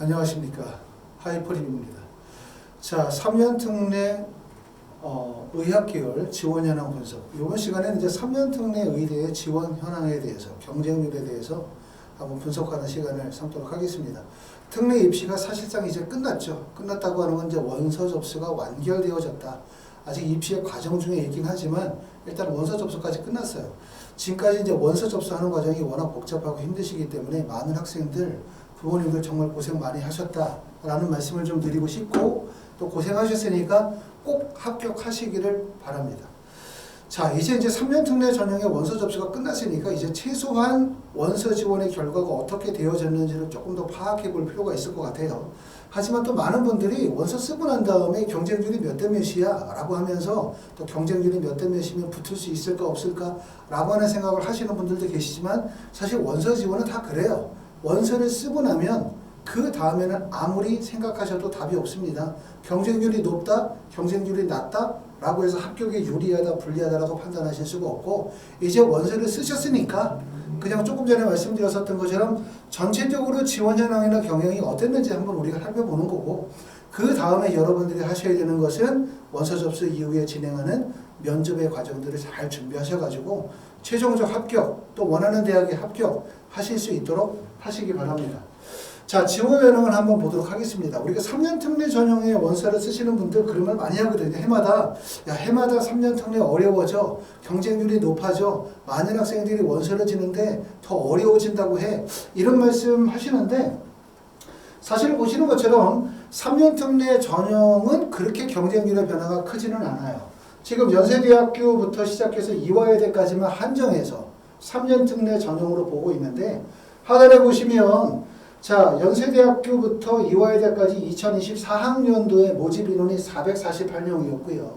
안녕하십니까. 하이퍼림입니다. 자, 3년 특례 의학계열 지원 현황 분석. 이번 시간에는 이제 3년 특례 의대의 지원 현황에 대해서, 경쟁률에 대해서 한번 분석하는 시간을 삼도록 하겠습니다. 특례 입시가 사실상 이제 끝났죠. 끝났다고 하는 건 이제 원서 접수가 완결되어졌다. 아직 입시의 과정 중에 있긴 하지만 일단 원서 접수까지 끝났어요. 지금까지 이제 원서 접수하는 과정이 워낙 복잡하고 힘드시기 때문에 많은 학생들, 부모님들 정말 고생 많이 하셨다라는 말씀을 좀 드리고 싶고, 또 고생하셨으니까 꼭 합격하시기를 바랍니다. 자, 이제 3년 특례 전형의 원서 접수가 끝났으니까 이제 최소한 원서 지원의 결과가 어떻게 되어졌는지를 조금 더 파악해 볼 필요가 있을 것 같아요. 하지만 또 많은 분들이 원서 쓰고 난 다음에 경쟁률이 몇 대 몇이야 라고 하면서, 또 경쟁률이 몇 대 몇이면 붙을 수 있을까 없을까 라고 하는 생각을 하시는 분들도 계시지만, 사실 원서 지원은 다 그래요. 원서를 쓰고 나면 그 다음에는 아무리 생각하셔도 답이 없습니다. 경쟁률이 높다, 경쟁률이 낮다 라고 해서 합격에 유리하다, 불리하다라고 판단하실 수가 없고, 이제 원서를 쓰셨으니까 그냥 조금 전에 말씀드렸었던 것처럼 전체적으로 지원 현황이나 경영이 어땠는지 한번 우리가 살펴보는 거고, 그 다음에 여러분들이 하셔야 되는 것은 원서 접수 이후에 진행하는 면접의 과정들을 잘 준비하셔가지고 최종적 합격, 또 원하는 대학에 합격하실 수 있도록 하시기 바랍니다. 자, 지원 현황을 한번 보도록 하겠습니다. 우리가 3년 특례 전형의 원서를 쓰시는 분들 그런 말 많이 하거든요. 해마다 3년 특례 어려워져, 경쟁률이 높아져, 많은 학생들이 원서를 지는데 더 어려워진다고 해, 이런 말씀 하시는데, 사실 보시는 것처럼 3년 특례 전형은 그렇게 경쟁률의 변화가 크지는 않아요. 지금 연세대학교부터 시작해서 이화여대까지만 한정해서 3년 특례 전형으로 보고 있는데, 하단에 보시면 자, 연세대학교부터 이화여대까지 2024학년도에 모집 인원이 448명이었고요.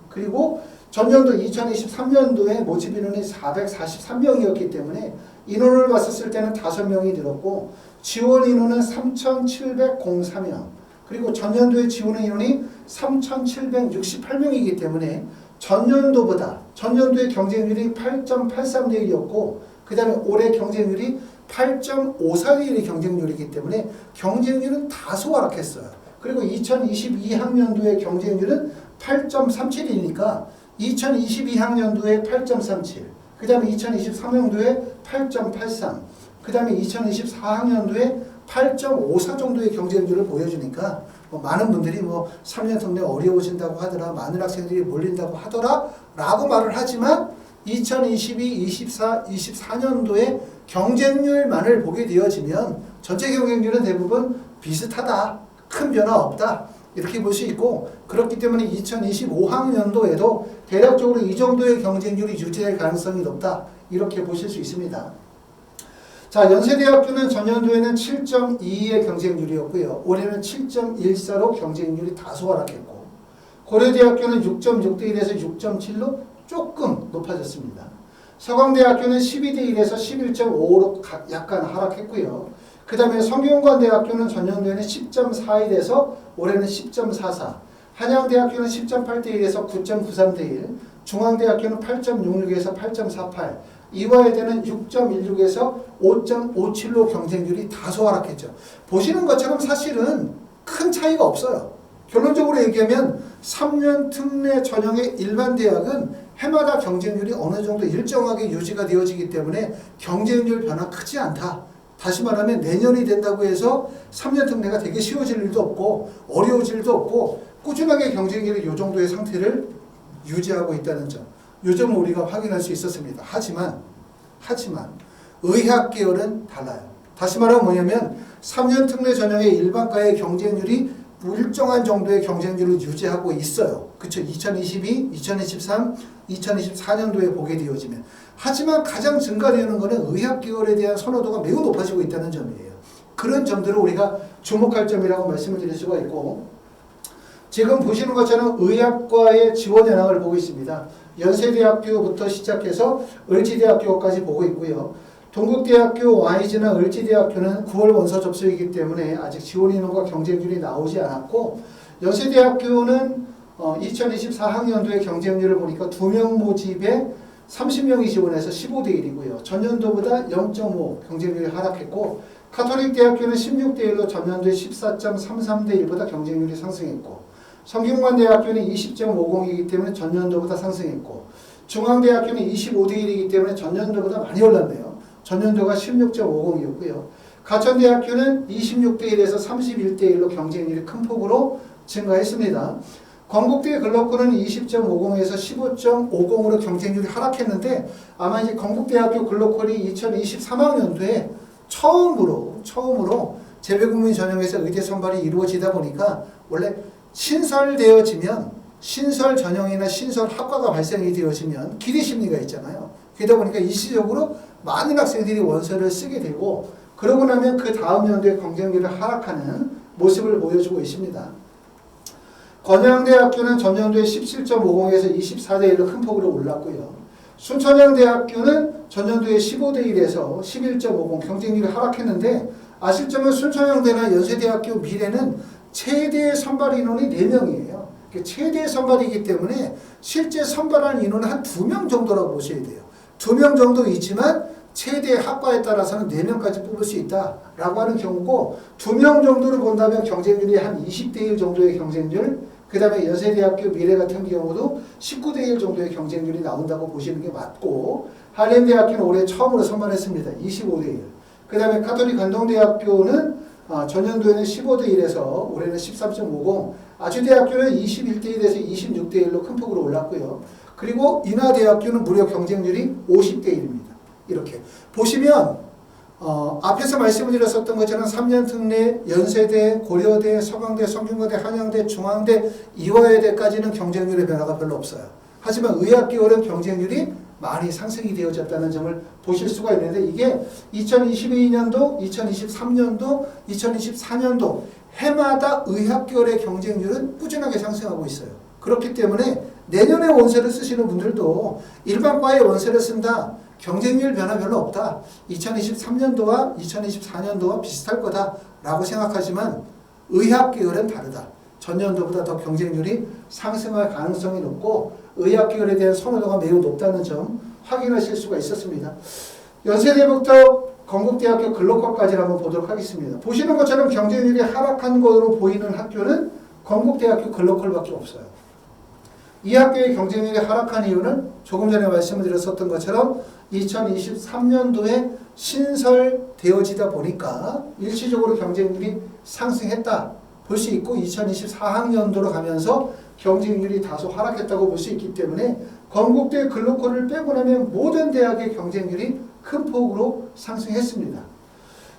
그리고 전년도 2023년도에 모집 인원이 443명이었기 때문에 인원을 봤었을 때는 5명이 늘었고, 지원 인원은 3,703명, 그리고 전년도에 지원 인원이 3,768명이기 때문에 전년도의 경쟁률이 8.83대 1이었고, 그 다음에 올해 경쟁률이 8.54대 1의 경쟁률이기 때문에 경쟁률은 다소 하락했어요. 그리고 2022학년도의 경쟁률은 8.37이니까 2022학년도에 8.37, 그 다음에 2023학년도에 8.83, 그 다음에 2024학년도에 8.54 정도의 경쟁률을 보여주니까 많은 분들이 3년 특례 어려워진다고 하더라, 많은 학생들이 몰린다고 하더라 라고 말을 하지만, 2022, 24, 24년도에 경쟁률만을 보게 되어지면 전체 경쟁률은 대부분 비슷하다, 큰 변화 없다, 이렇게 볼 수 있고, 그렇기 때문에 2025학년도에도 대략적으로 이 정도의 경쟁률이 유지될 가능성이 높다, 이렇게 보실 수 있습니다. 자, 연세대학교는 전년도에는 7.22의 경쟁률이었고요. 올해는 7.14로 경쟁률이 다소 하락했고, 고려대학교는 6.6대 1에서 6.7로 조금 높아졌습니다. 서강대학교는 12대 1에서 11.5로 약간 하락했고요. 그 다음에 성균관대학교는 전년도에는 10.41에서 올해는 10.44, 한양대학교는 10.8대 1에서 9.93대 1, 중앙대학교는 8.66에서 8.48, 이화여대는 6.16에서 5.57로 경쟁률이 다소 하락했죠. 보시는 것처럼 사실은 큰 차이가 없어요. 결론적으로 얘기하면 3년 특례 전형의 일반 대학은 해마다 경쟁률이 어느 정도 일정하게 유지가 되어지기 때문에 경쟁률 변화 크지 않다. 다시 말하면 내년이 된다고 해서 3년 특례가 되게 쉬워질 일도 없고 어려워질 일도 없고, 꾸준하게 경쟁률이 이 정도의 상태를 유지하고 있다는 점, 이 점을 우리가 확인할 수 있었습니다. 하지만 의학계열은 달라요. 다시 말하면 뭐냐면 3년 특례 전형의 일반과의 경쟁률이 일정한 정도의 경쟁률을 유지하고 있어요. 그쵸? 2022, 2023, 2024년도에 보게 되어지면. 하지만 가장 증가되는 것은 의학계열에 대한 선호도가 매우 높아지고 있다는 점이에요. 그런 점들을 우리가 주목할 점이라고 말씀을 드릴 수가 있고, 지금 보시는 것처럼 의학과의 지원 현황을 보고 있습니다. 연세대학교부터 시작해서 을지대학교까지 보고 있고요. 동국대학교, YG나 을지대학교는 9월 원서 접수이기 때문에 아직 지원 인원과 경쟁률이 나오지 않았고, 연세대학교는 2024학년도의 경쟁률을 보니까 2명 모집에 30명이 지원해서 15대 1이고요. 전년도보다 0.5 경쟁률이 하락했고, 카톨릭 대학교는 16대 1로 전년도에 14.33대 1보다 경쟁률이 상승했고, 성균관대학교는 20.50이기 때문에 전년도보다 상승했고, 중앙대학교는 25대 1이기 때문에 전년도보다 많이 올랐네요. 전년도가 16.50이었고요. 가천대학교는 26대 1에서 31대 1로 경쟁률이 큰 폭으로 증가했습니다. 건국대 글로컬은 20.50에서 15.50으로 경쟁률이 하락했는데, 아마 이제 건국대학교 글로컬이 2023학년도에 처음으로 재배국민 전형에서 의대 선발이 이루어지다 보니까, 원래 신설되어지면 신설 전형이나 신설 학과가 발생이 되어지면 기대 심리가 있잖아요. 그러다 보니까 일시적으로 많은 학생들이 원서를 쓰게 되고, 그러고 나면 그 다음 연도에 경쟁률이 하락하는 모습을 보여주고 있습니다. 건양대학교는 전년도에 17.50에서 24대 1로 큰 폭으로 올랐고요. 순천향대학교는 전년도에 15대 1에서 11.50 경쟁률이 하락했는데, 아실 점은 순천향대나 연세대학교 미래는 최대 선발 인원이 4명이에요. 최대 선발이기 때문에 실제 선발한 인원은 한 2명 정도라고 보셔야 돼요. 2명 정도 있지만 최대 학과에 따라서는 4명까지 뽑을 수 있다라고 하는 경우고, 2명 정도를 본다면 경쟁률이 한 20대 1 정도의 경쟁률, 그 다음에 연세대학교 미래 같은 경우도 19대 1 정도의 경쟁률이 나온다고 보시는 게 맞고, 한림대학교는 올해 처음으로 선발했습니다. 25대 1. 그 다음에 가톨릭 관동대학교는 전년도에는 15대 1에서 올해는 13.50, 아주대학교는 21대 1에서 26대 1로 큰 폭으로 올랐고요. 그리고 인하대학교는 무려 경쟁률이 50대 1입니다. 이렇게 보시면 앞에서 말씀을 드렸었던 것처럼 3년 특례, 연세대, 고려대, 서강대, 성균관대, 한양대, 중앙대, 이화여대까지는 경쟁률의 변화가 별로 없어요. 하지만 의학계열은 경쟁률이 많이 상승이 되어졌다는 점을 보실 수가 있는데, 이게 2022년도, 2023년도, 2024년도 해마다 의학계열의 경쟁률은 꾸준하게 상승하고 있어요. 그렇기 때문에 내년에 원서를 쓰시는 분들도 일반과에 원서를 쓴다, 경쟁률 변화 별로 없다, 2023년도와 2024년도와 비슷할 거다라고 생각하지만, 의학계열은 다르다. 전년도보다 더 경쟁률이 상승할 가능성이 높고, 의학계열에 대한 선호도가 매우 높다는 점 확인하실 수가 있었습니다. 연세대부터 건국대학교 글로컬까지 한번 보도록 하겠습니다. 보시는 것처럼 경쟁률이 하락한 것으로 보이는 학교는 건국대학교 글로컬밖에 없어요. 이 학교의 경쟁률이 하락한 이유는 조금 전에 말씀을 드렸었던 것처럼 2023년도에 신설되어지다 보니까 일시적으로 경쟁률이 상승했다 볼 수 있고, 2024학년도로 가면서 경쟁률이 다소 하락했다고 볼 수 있기 때문에 건국대 글로컬을 빼고 나면 모든 대학의 경쟁률이 큰 폭으로 상승했습니다.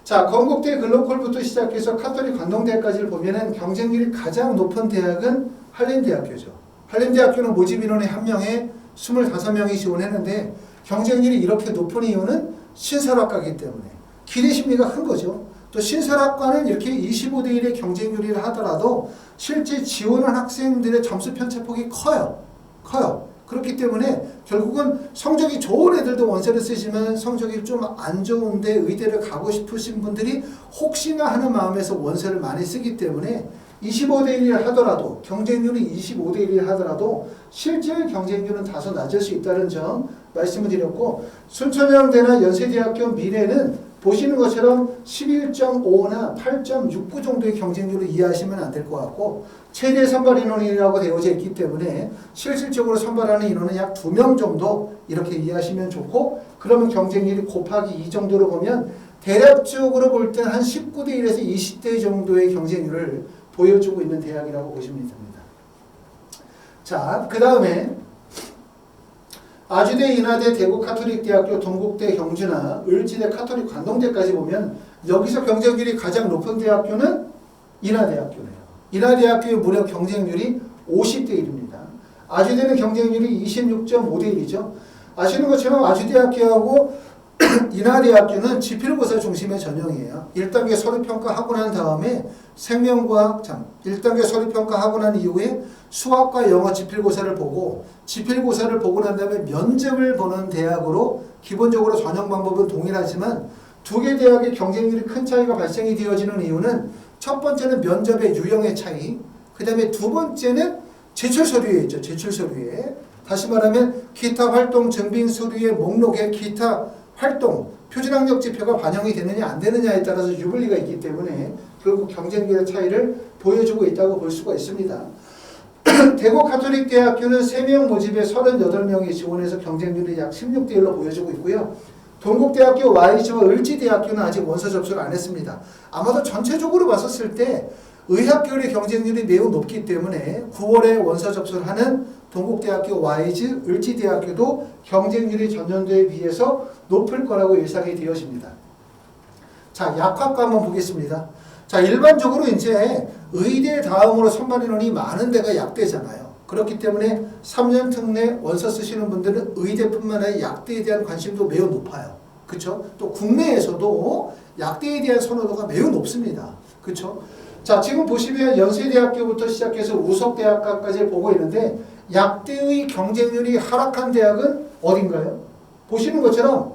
자, 건국대 글로컬부터 시작해서 카톨릭 관동대까지를 보면은 경쟁률이 가장 높은 대학은 한림대학교죠. 한림대학교는 모집 인원의 1명에 25명이 지원했는데, 경쟁률이 이렇게 높은 이유는 신설학과이기 때문에 기대 심리가 큰 거죠. 또 신설학과는 이렇게 25대 1의 경쟁률이라 하더라도 실제 지원한 학생들의 점수 편차폭이 커요. 그렇기 때문에 결국은 성적이 좋은 애들도 원서를 쓰시면 성적이 좀 안 좋은데 의대를 가고 싶으신 분들이 혹시나 하는 마음에서 원서를 많이 쓰기 때문에 25대 1이 하더라도, 경쟁률이 25대 1이 하더라도 실제 경쟁률은 다소 낮을 수 있다는 점 말씀을 드렸고, 순천향대나 연세대학교 미래는 보시는 것처럼 11.5나 8.69 정도의 경쟁률을 이해하시면 안 될 것 같고, 최대 선발 인원이라고 되어져 있기 때문에 실질적으로 선발하는 인원은 약 2명 정도 이렇게 이해하시면 좋고, 그러면 경쟁률이 곱하기 2 정도로 보면 대략적으로 볼 때 한 19대 1에서 20대 정도의 경쟁률을 보여주고 있는 대학이라고 보시면 됩니다. 자, 그 다음에 아주대, 인하대, 대구 카톨릭대학교, 동국대, 경주나 을지대, 카톨릭 관동대까지 보면 여기서 경쟁률이 가장 높은 대학교는 인하대학교네요. 인하대학교의 무려 경쟁률이 50대 1입니다. 아주대는 경쟁률이 26.5대 1이죠. 아시는 것처럼 아주대학교하고 인하대학교는 지필고사 중심의 전형이에요. 1단계 서류평가하고 난 다음에 생명과학, 1단계 서류평가하고 난 이후에 수학과 영어 지필고사를 보고, 지필고사를 보고 난 다음에 면접을 보는 대학으로, 기본적으로 전형 방법은 동일하지만 두 개 대학의 경쟁률이 큰 차이가 발생이 되어지는 이유는, 첫 번째는 면접의 유형의 차이, 그 다음에 두 번째는 제출 서류에 있죠. 제출 서류에. 다시 말하면 기타 활동 증빙 서류의 목록에 기타 활동, 표준학력 지표가 반영이 되느냐 안 되느냐에 따라서 유불리가 있기 때문에 결국 경쟁률의 차이를 보여주고 있다고 볼 수가 있습니다. 대구 가톨릭대학교는 3명 모집에 38명이 지원해서 경쟁률이 약 16대 1로 보여주고 있고요. 동국대학교 YG와 을지대학교는 아직 원서 접수를 안 했습니다. 아마도 전체적으로 봤었을 때 의학계열의 경쟁률이 매우 높기 때문에 9월에 원서 접수를 하는 동국대학교 YG, 을지대학교도 경쟁률이 전년도에 비해서 높을 거라고 예상이 되어집니다. 자, 약학과 한번 보겠습니다. 자, 일반적으로 이제 의대 다음으로 선발 인원이 많은 데가 약대잖아요. 그렇기 때문에 3년 특례 원서 쓰시는 분들은 의대뿐만 아니라 약대에 대한 관심도 매우 높아요. 그렇죠? 또 국내에서도 약대에 대한 선호도가 매우 높습니다. 그렇죠? 자, 지금 보시면 연세대학교부터 시작해서 우석대학까지 보고 있는데 약대의 경쟁률이 하락한 대학은 어딘가요? 보시는 것처럼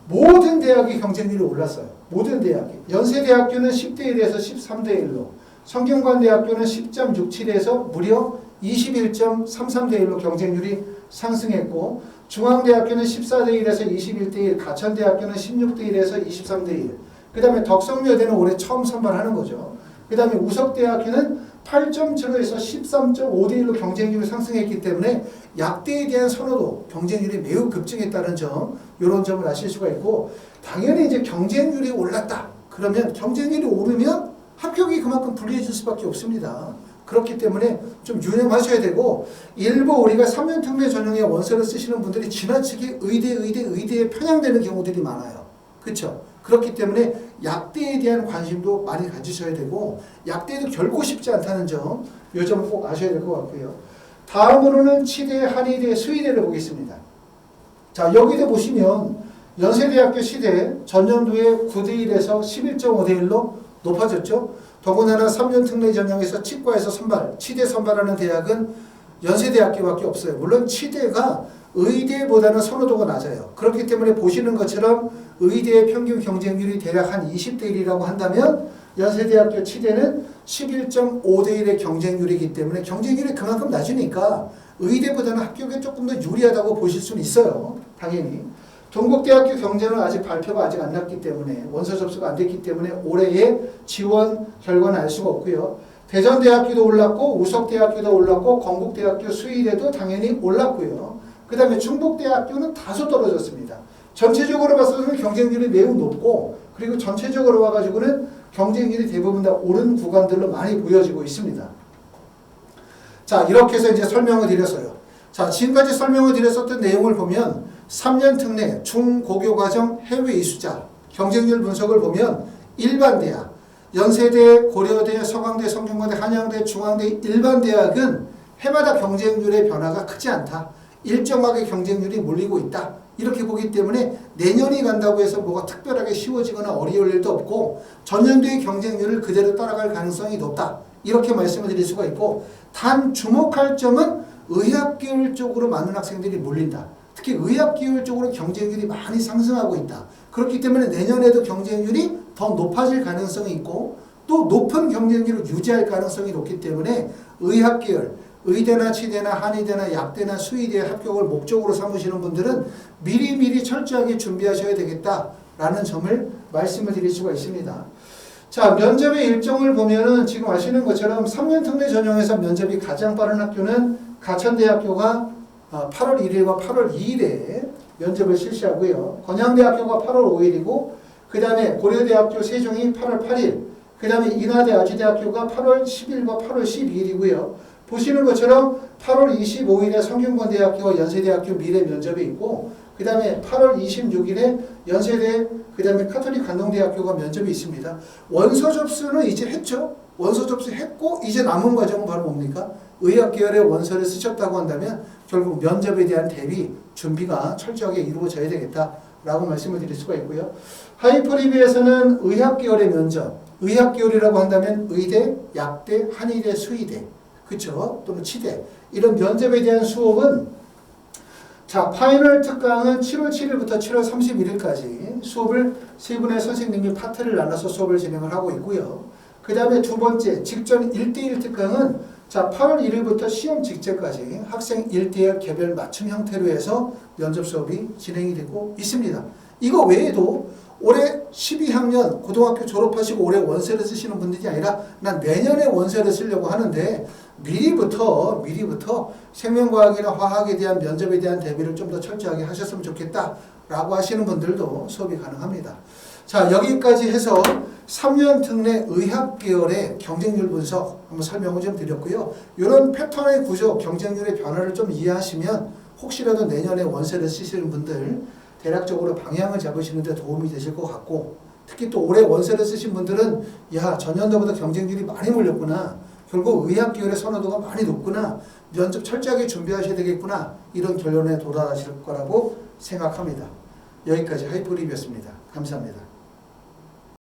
모든 대학이 경쟁률이 올랐어요. 모든 대학이. 연세대학교는 10대 1에서 13대 1로, 성균관대학교는 10.67에서 무려 21.33대 1로 경쟁률이 상승했고, 중앙대학교는 14대 1에서 21대 1, 가천대학교는 16대 1에서 23대 1. 그 다음에 덕성여대는 올해 처음 선발하는 거죠. 그 다음에 우석대학교는 8.75에서 13.5대 1로 경쟁률이 상승했기 때문에 약대에 대한 선호도, 경쟁률이 매우 급증했다는 점, 이런 점을 아실 수가 있고, 당연히 이제 경쟁률이 올랐다. 그러면 경쟁률이 오르면 합격이 그만큼 불리해질 수밖에 없습니다. 그렇기 때문에 좀 유념하셔야 되고, 일부 우리가 3년 특례 전형의 원서를 쓰시는 분들이 지나치게 의대에 편향되는 경우들이 많아요. 그렇죠? 그렇기 때문에 약대에 대한 관심도 많이 가지셔야 되고, 약대도 결코 쉽지 않다는 점, 이 점을 꼭 아셔야 될 것 같고요. 다음으로는 치대, 한의대, 수의대를 보겠습니다. 자, 여기도 보시면 연세대학교 치대 전년도에 9대 1에서 11.5대 1로 높아졌죠. 더군다나 3년 특례 전형에서 치과에서 선발, 치대 선발하는 대학은 연세대학교밖에 없어요. 물론 치대가 의대보다는 선호도가 낮아요. 그렇기 때문에 보시는 것처럼 의대의 평균 경쟁률이 대략 한 20대 1이라고 한다면 연세대학교 치대는 11.5대 1의 경쟁률이기 때문에 경쟁률이 그만큼 낮으니까 의대보다는 합격에 조금 더 유리하다고 보실 수는 있어요. 당연히. 동국대학교 경제는 아직 발표가 아직 안 났기 때문에, 원서 접수가 안 됐기 때문에 올해의 지원 결과는 알 수가 없고요. 대전대학교도 올랐고, 우석대학교도 올랐고, 건국대학교 수의대도 당연히 올랐고요. 그 다음에 충북대학교는 다소 떨어졌습니다. 전체적으로 봤을 때 경쟁률이 매우 높고, 그리고 전체적으로 와가지고는 경쟁률이 대부분 다 오른 구간들로 많이 보여지고 있습니다. 자, 이렇게 해서 이제 설명을 드렸어요. 자, 지금까지 설명을 드렸었던 내용을 보면 3년 특례, 중고교과정 해외 이수자 경쟁률 분석을 보면 일반 대학, 연세대, 고려대, 서강대, 성균관대, 한양대, 중앙대 일반 대학은 해마다 경쟁률의 변화가 크지 않다. 일정하게 경쟁률이 몰리고 있다. 이렇게 보기 때문에 내년이 간다고 해서 뭐가 특별하게 쉬워지거나 어려울 일도 없고 전년도의 경쟁률을 그대로 따라갈 가능성이 높다. 이렇게 말씀을 드릴 수가 있고, 단 주목할 점은 의학계열 쪽으로 많은 학생들이 몰린다. 특히 의학계열 쪽으로 경쟁률이 많이 상승하고 있다. 그렇기 때문에 내년에도 경쟁률이 더 높아질 가능성이 있고 또 높은 경쟁률을 유지할 가능성이 높기 때문에 의학계열, 의대나 치대나 한의대나 약대나 수의대 합격을 목적으로 삼으시는 분들은 미리미리 철저하게 준비하셔야 되겠다라는 점을 말씀을 드릴 수가 있습니다. 자, 면접의 일정을 보면은 지금 아시는 것처럼 3년 특례 전형에서 면접이 가장 빠른 학교는 가천대학교가 8월 1일과 8월 2일에 면접을 실시하고요. 건양대학교가 8월 5일이고 그 다음에 고려대학교 세종이 8월 8일, 그 다음에 인하대 아주대학교가 8월 10일과 8월 12일이고요. 보시는 것처럼 8월 25일에 성균관대학교와 연세대학교 미래 면접이 있고 그 다음에 8월 26일에 연세대, 그 다음에 카톨릭 간동대학교가 면접이 있습니다. 원서 접수는 이제 했죠. 원서 접수했고 이제 남은 과정은 바로 뭡니까? 의학계열의 원서를 쓰셨다고 한다면 결국 면접에 대한 대비, 준비가 철저하게 이루어져야 되겠다라고 말씀을 드릴 수가 있고요. 하이퍼리뷰에서는 의학계열의 면접, 의학계열이라고 한다면 의대, 약대, 한의대, 수의대, 그렇죠? 또는 치대, 이런 면접에 대한 수업은 자, 파이널 특강은 7월 7일부터 7월 31일까지 수업을 세 분의 선생님이 파트를 나눠서 수업을 진행을 하고 있고요. 그 다음에 두 번째 직전 1대1 특강은 자, 8월 1일부터 시험 직전까지 학생 1대1 개별 맞춤 형태로 해서 면접 수업이 진행이 되고 있습니다. 이거 외에도 올해 12학년 고등학교 졸업하시고 올해 원서를 쓰시는 분들이 아니라 난 내년에 원서를 쓰려고 하는데 미리부터 생명과학이나 화학에 대한 면접에 대한 대비를 좀 더 철저하게 하셨으면 좋겠다 라고 하시는 분들도 수업이 가능합니다. 자, 여기까지 해서 3년 특례 의학 계열의 경쟁률 분석 한번 설명을 좀 드렸고요. 이런 패턴의 구조, 경쟁률의 변화를 좀 이해하시면 혹시라도 내년에 원서를 쓰시는 분들 대략적으로 방향을 잡으시는 데 도움이 되실 것 같고, 특히 또 올해 원서를 쓰신 분들은 야, 전년도보다 경쟁률이 많이 몰렸구나, 결국 의학 계열의 선호도가 많이 높구나, 면접 철저하게 준비하셔야 되겠구나, 이런 결론에 도달하실 거라고 생각합니다. 여기까지 하이퍼립이었습니다. 감사합니다.